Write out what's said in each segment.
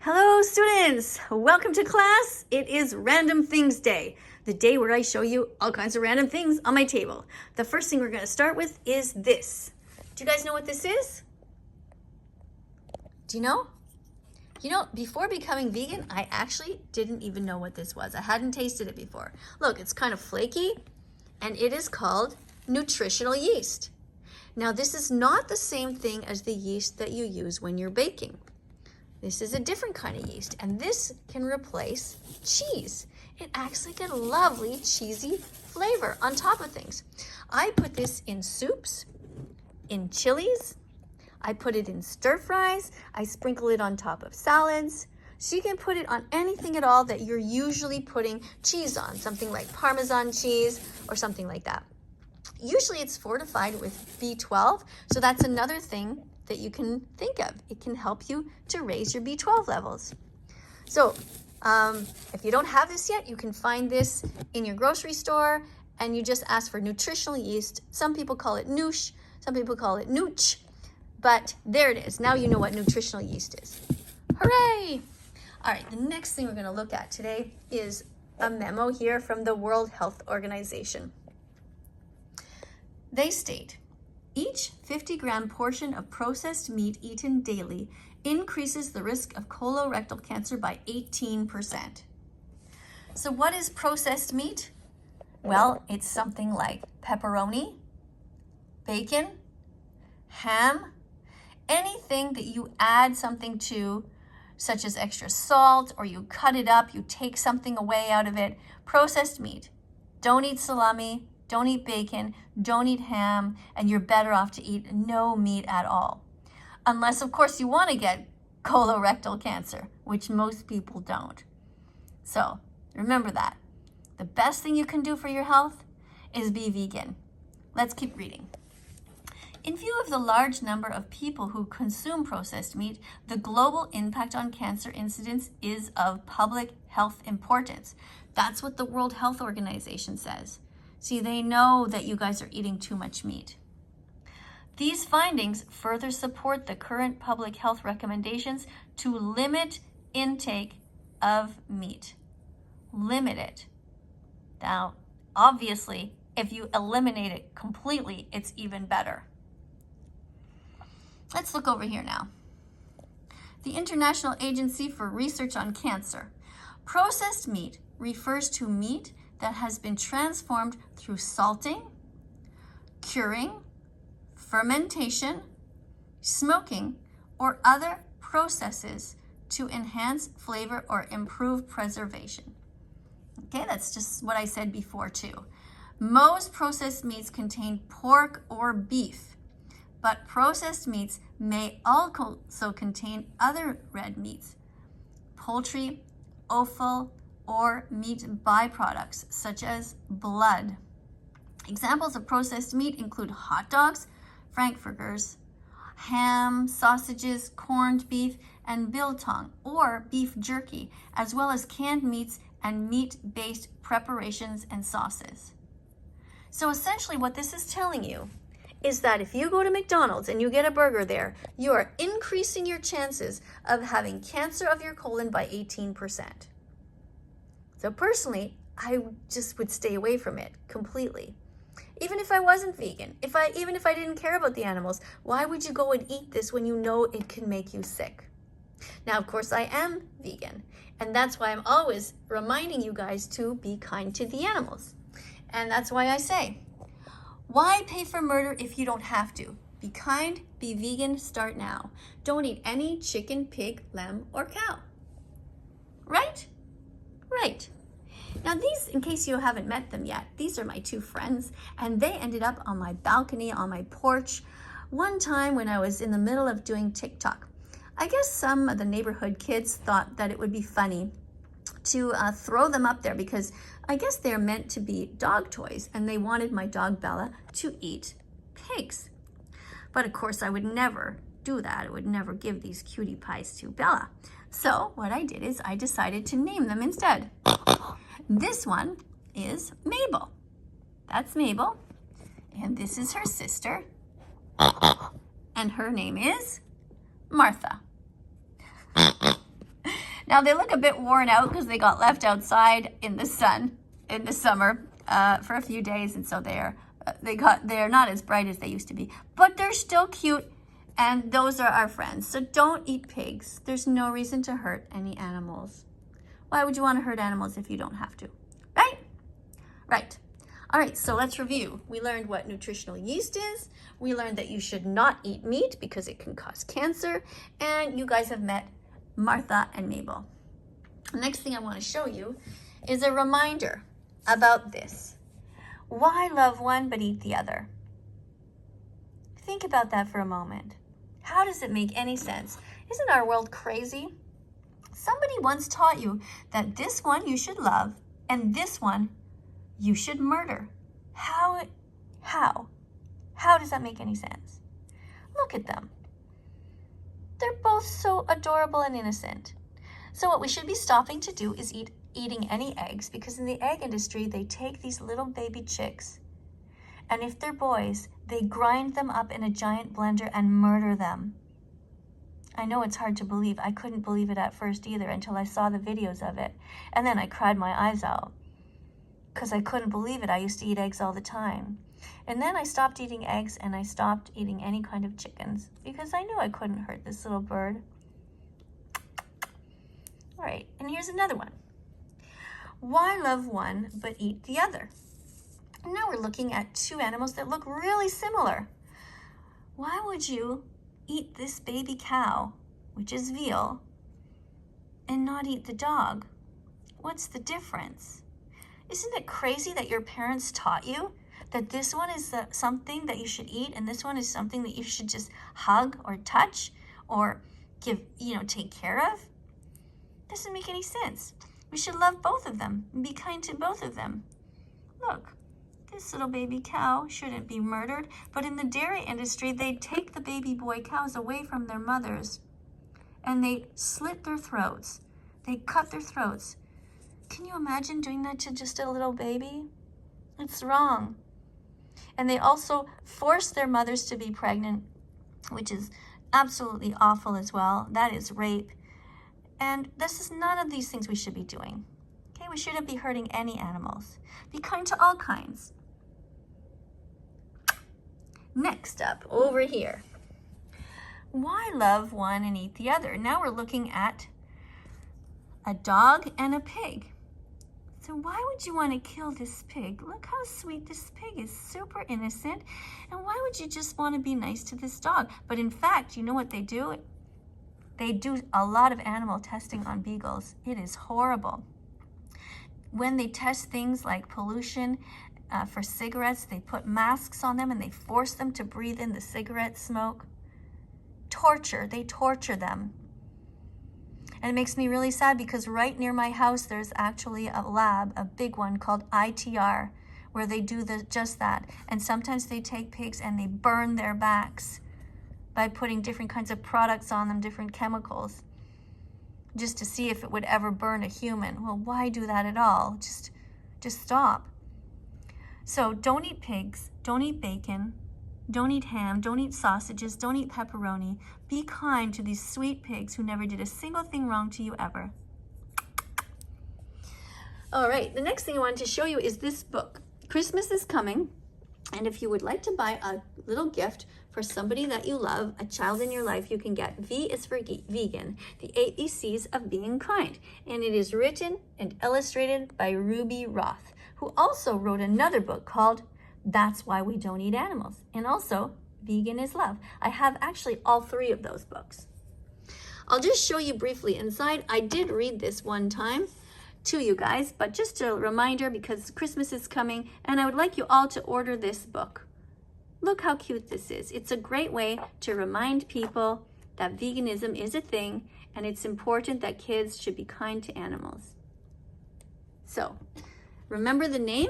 Hello students, welcome to class. It is Random Things Day, the day where I show you all kinds of random things on my table. The first thing we're going to start with is this. Do you guys know what this is? Do you know? Before becoming vegan, I actually didn't even know what this was. I hadn't tasted it before. Look, it's kind of flaky and it is called nutritional yeast. Now this is not the same thing as the yeast that you use when you're baking. This is a different kind of yeast, and this can replace cheese. It acts like a lovely cheesy flavor on top of things. I put this in soups, in chilies, I put it in stir fries, I sprinkle it on top of salads. So you can put it on anything at all that you're usually putting cheese on, something like Parmesan cheese or something like that. Usually it's fortified with B12, so that's another thing that you can think of. It can help you to raise your B12 levels. So if you don't have this yet, you can find this in your grocery store and you just ask for nutritional yeast. Some people call it noosh, some people call it nooch, but there it is. Now you know what nutritional yeast is. Hooray! All right, the next thing we're going to look at today is a memo here from the World Health Organization. They state, each 50-gram portion of processed meat eaten daily increases the risk of colorectal cancer by 18%. So what is processed meat? Well, it's something like pepperoni, bacon, ham, anything that you add something to, such as extra salt, or you cut it up, you take something away out of it, processed meat. Don't eat salami, don't eat bacon, don't eat ham, and you're better off to eat no meat at all. Unless, of course, you want to get colorectal cancer, which most people don't. So remember that. The best thing you can do for your health is be vegan. Let's keep reading. In view of the large number of people who consume processed meat, the global impact on cancer incidence is of public health importance. That's what the World Health Organization says. See, they know that you guys are eating too much meat. These findings further support the current public health recommendations to limit intake of meat. Limit it. Now, obviously, if you eliminate it completely, it's even better. Let's look over here now. The International Agency for Research on Cancer. Processed meat refers to meat that has been transformed through salting, curing, fermentation, smoking, or other processes to enhance flavor or improve preservation. Okay, that's just what I said before too. Most processed meats contain pork or beef, but processed meats may also contain other red meats, poultry, offal, or meat byproducts such as blood. Examples of processed meat include hot dogs, frankfurters, ham, sausages, corned beef, and biltong or beef jerky, as well as canned meats and meat-based preparations and sauces. So essentially what this is telling you is that if you go to McDonald's and you get a burger there, you are increasing your chances of having cancer of your colon by 18%. So personally, I just would stay away from it completely. Even if I wasn't vegan, even if I didn't care about the animals, why would you go and eat this when you know it can make you sick? Now, of course, I am vegan, and that's why I'm always reminding you guys to be kind to the animals. And that's why I say, why pay for murder if you don't have to? Be kind, be vegan, start now. Don't eat any chicken, pig, lamb, or cow. Right? Right. Now these, in case you haven't met them yet, these are my two friends, and they ended up on my balcony, on my porch, one time when I was in the middle of doing TikTok. I guess some of the neighborhood kids thought that it would be funny to throw them up there because I guess they're meant to be dog toys, and they wanted my dog Bella to eat pigs. But of course I would never do that. I would never give these cutie pies to Bella. So what I did is I decided to name them instead. This one is Mabel. That's Mabel. And this is her sister. And her name is Martha. Now they look a bit worn out because they got left outside in the sun in the summer for a few days, and so they're not as bright as they used to be, but they're still cute, and those are our friends. So don't eat pigs. There's no reason to hurt any animals. Why would you want to hurt animals if you don't have to? Right? Right. All right, so let's review. We learned what nutritional yeast is. We learned that you should not eat meat because it can cause cancer. And you guys have met Martha and Mabel. The next thing I want to show you is a reminder about this. Why love one but eat the other? Think about that for a moment. How does it make any sense? Isn't our world crazy? Somebody once taught you that this one you should love and this one you should murder. How does that make any sense? Look at them. They're both so adorable and innocent. So what we should be stopping to do is eating any eggs, because in the egg industry, they take these little baby chicks, and if they're boys, they grind them up in a giant blender and murder them. I know it's hard to believe. I couldn't believe it at first either until I saw the videos of it. And then I cried my eyes out because I couldn't believe it. I used to eat eggs all the time. And then I stopped eating eggs and I stopped eating any kind of chickens because I knew I couldn't hurt this little bird. All right, and here's another one. Why love one but eat the other? And now we're looking at two animals that look really similar. Why would you eat this baby cow, which is veal, and not eat the dog? What's the difference? Isn't it crazy that your parents taught you that this one is something that you should eat and this one is something that you should just hug or touch or take care of? Doesn't make any sense. We should love both of them and be kind to both of them. Look, this little baby cow shouldn't be murdered, but in the dairy industry, they take the baby boy cows away from their mothers and they slit their throats. They cut their throats. Can you imagine doing that to just a little baby? It's wrong. And they also force their mothers to be pregnant, which is absolutely awful as well. That is rape. And this is none of these things we should be doing. Okay, we shouldn't be hurting any animals. Be kind to all kinds. Next up, over here. Why love one and eat the other? Now we're looking at a dog and a pig. So why would you want to kill this pig? Look how sweet this pig is, super innocent. And why would you just want to be nice to this dog? But in fact, you know what they do? They do a lot of animal testing on beagles. It is horrible. When they test things like pollution for cigarettes, they put masks on them and they force them to breathe in the cigarette smoke. Torture, they torture them. And it makes me really sad because right near my house, there's actually a lab, a big one called ITR, where they do just that. And sometimes they take pigs and they burn their backs by putting different kinds of products on them, different chemicals, just to see if it would ever burn a human. Well, why do that at all? Just stop. So don't eat pigs, don't eat bacon, don't eat ham, don't eat sausages, don't eat pepperoni. Be kind to these sweet pigs who never did a single thing wrong to you ever. All right, the next thing I wanted to show you is this book. Christmas is coming, and if you would like to buy a little gift for somebody that you love, a child in your life, you can get V is for Vegan, the ABCs of Being Kind. And it is written and illustrated by Ruby Roth, who also wrote another book called That's Why We Don't Eat Animals, and also Vegan is Love. I have actually all three of those books. I'll just show you briefly inside. I did read this one time to you guys, but just a reminder because Christmas is coming and I would like you all to order this book. Look how cute this is. It's a great way to remind people that veganism is a thing and it's important that kids should be kind to animals. So remember the name,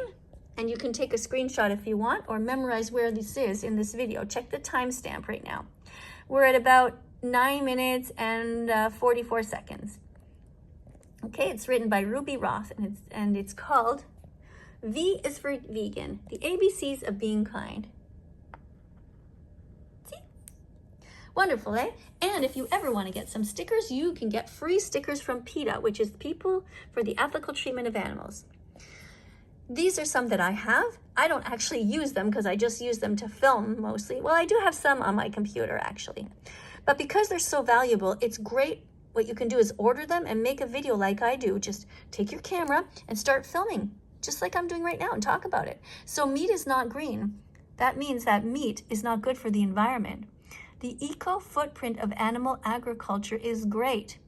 and you can take a screenshot if you want or memorize where this is in this video. Check the timestamp right now. We're at about 9 minutes and 44 seconds. Okay, it's written by Ruby Roth and it's called V is for Vegan, the ABCs of Being Kind. See? Wonderful, eh? And if you ever want to get some stickers, you can get free stickers from PETA, which is People for the Ethical Treatment of Animals. These are some that I have. I don't actually use them because I just use them to film mostly. Well, I do have some on my computer actually. But because they're so valuable, it's great. What you can do is order them and make a video like I do. Just take your camera and start filming, just like I'm doing right now, and talk about it. So meat is not green. That means that meat is not good for the environment. The eco footprint of animal agriculture is great,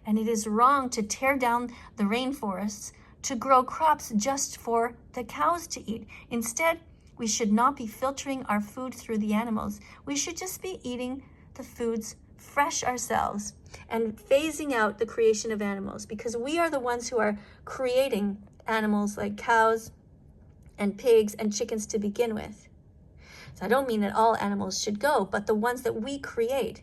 and it is wrong to tear down the rainforests to grow crops just for the cows to eat. Instead, we should not be filtering our food through the animals. We should just be eating the foods fresh ourselves and phasing out the creation of animals, because we are the ones who are creating animals like cows and pigs and chickens to begin with. So I don't mean that all animals should go, but the ones that we create.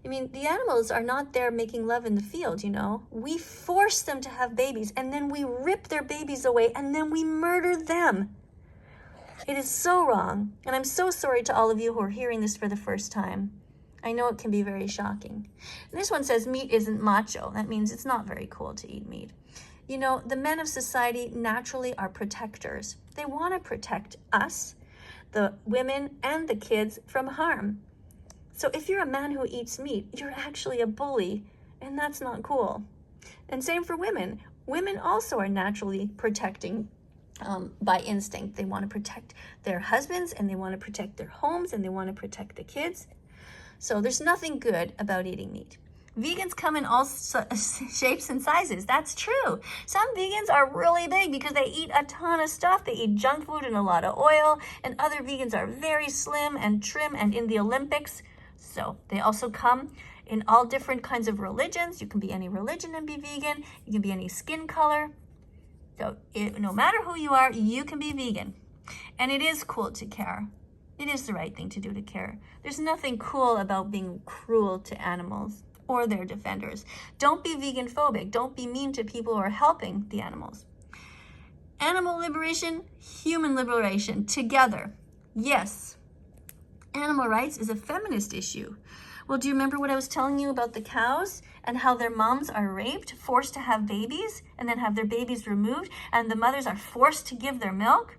I mean, the animals are not there making love in the field, you know. We force them to have babies, and then we rip their babies away, and then we murder them. It is so wrong, and I'm so sorry to all of you who are hearing this for the first time. I know it can be very shocking. And this one says meat isn't macho. That means it's not very cool to eat meat. You know, the men of society naturally are protectors. They want to protect us, the women and the kids, from harm. So if you're a man who eats meat, you're actually a bully, and that's not cool. And same for women. Women also are naturally protecting by instinct. They want to protect their husbands, and they want to protect their homes, and they want to protect the kids. So there's nothing good about eating meat. Vegans come in all shapes and sizes. That's true. Some vegans are really big because they eat a ton of stuff. They eat junk food and a lot of oil, and other vegans are very slim and trim and in the Olympics. So they also come in all different kinds of religions. You can be any religion and be vegan. You can be any skin color. So no matter who you are, you can be vegan. And it is cool to care. It is the right thing to do to care. There's nothing cool about being cruel to animals or their defenders. Don't be vegan phobic. Don't be mean to people who are helping the animals. Animal liberation, human liberation, together. Yes. Animal rights is a feminist issue. Well, do you remember what I was telling you about the cows and how their moms are raped, forced to have babies, and then have their babies removed, and the mothers are forced to give their milk?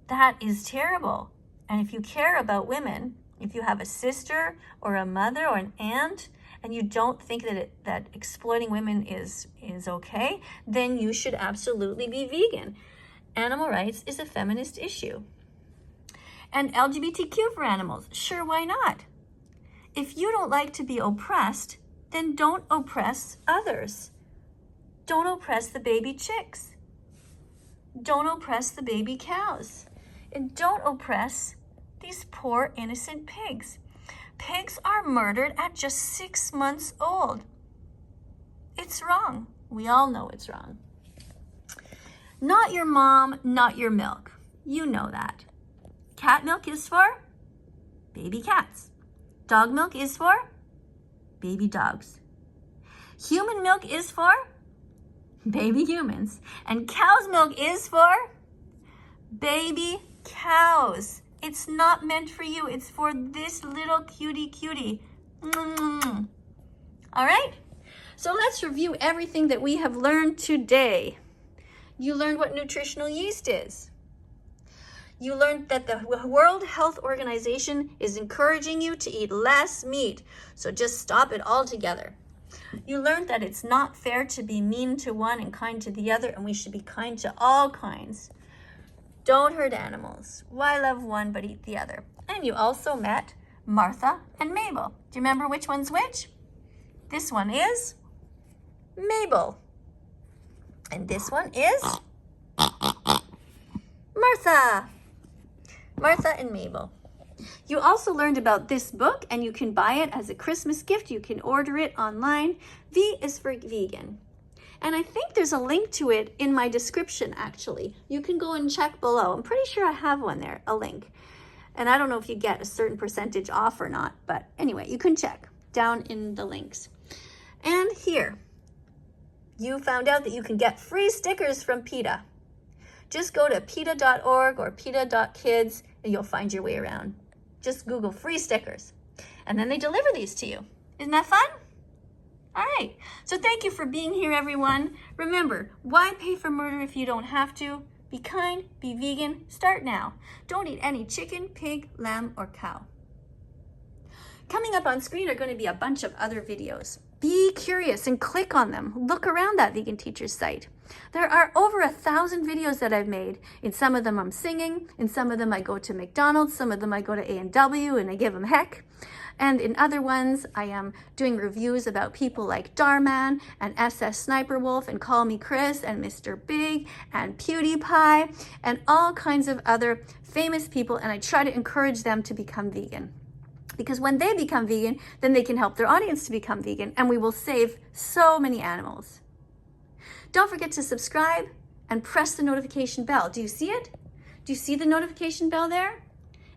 That is terrible. And if you care about women, if you have a sister or a mother or an aunt, and you don't think that exploiting women is okay, then you should absolutely be vegan. Animal rights is a feminist issue. And LGBTQ for animals, sure, why not? If you don't like to be oppressed, then don't oppress others. Don't oppress the baby chicks. Don't oppress the baby cows. And don't oppress these poor innocent pigs. Pigs are murdered at just 6 months old. It's wrong. We all know it's wrong. Not your mom, not your milk. You know that. Cat milk is for baby cats. Dog milk is for baby dogs. Human milk is for baby humans. And cow's milk is for baby cows. It's not meant for you. It's for this little cutie. All right? So let's review everything that we have learned today. You learned what nutritional yeast is. You learned that the World Health Organization is encouraging you to eat less meat, so just stop it altogether. You learned that it's not fair to be mean to one and kind to the other, and we should be kind to all kinds. Don't hurt animals. Why love one but eat the other? And you also met Martha and Mabel. Do you remember which one's which? This one is Mabel. And this one is Martha. Martha and Mabel. You also learned about this book, and you can buy it as a Christmas gift. You can order it online. V is for vegan. And I think there's a link to it in my description, actually. You can go and check below. I'm pretty sure I have one there, a link. And I don't know if you get a certain percentage off or not, but anyway, you can check down in the links. And here, you found out that you can get free stickers from PETA. Just go to PETA.org or PETA.kids and you'll find your way around. Just Google free stickers. and then they deliver these to you. Isn't that fun? All right, so thank you for being here, everyone. Remember, why pay for murder if you don't have to? Be kind, be vegan, start now. Don't eat any chicken, pig, lamb, or cow. Coming up on screen are going to be a bunch of other videos. Be curious and click on them. Look around that Vegan Teacher's site. There are over 1,000 videos that I've made. In some of them I'm singing, in some of them I go to McDonald's, some of them I go to A&W and I give them heck. And in other ones, I am doing reviews about people like Darman and SS Sniper Wolf and Call Me Chris and Mr. Big and PewDiePie and all kinds of other famous people, and I try to encourage them to become vegan. Because when they become vegan, then they can help their audience to become vegan, and we will save so many animals. Don't forget to subscribe and press the notification bell. Do you see it? Do you see the notification bell there?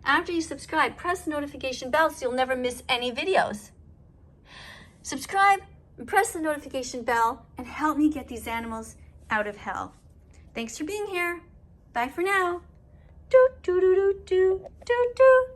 After you subscribe, press the notification bell so you'll never miss any videos. Subscribe and press the notification bell and help me get these animals out of hell. Thanks for being here. Bye for now. Do, do, do, do, do, do, do.